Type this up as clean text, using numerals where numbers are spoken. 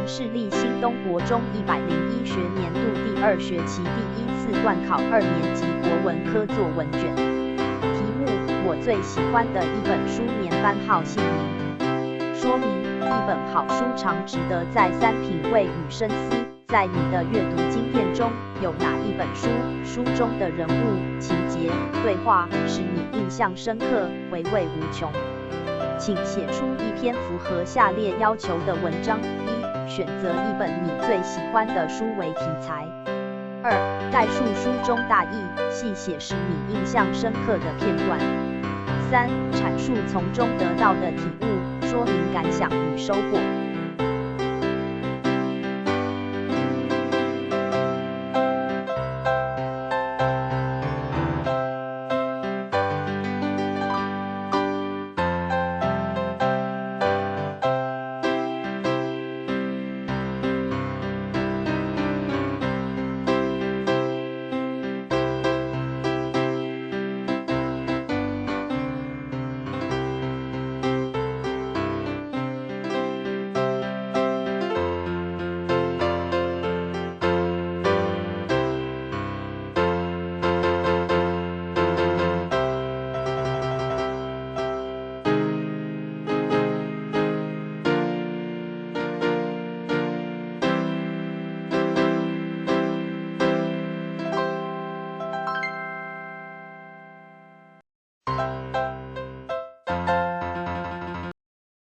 市立新东国中101学年度第2学期第一次段考2年级国文科作文卷。题目：我最喜欢的一本书，年班号姓名。说明：一本好书常值得再三品味与深思。在你的阅读经验中，有哪一本书，书中的人物、情节、对话，使你印象深刻、回味无穷？请写出一篇符合下列要求的文章：一、选择一本你最喜欢的书为题材；二、概述书中大意，细写使你印象深刻的片段；三、阐述从中得到的体悟，说明感想与收获。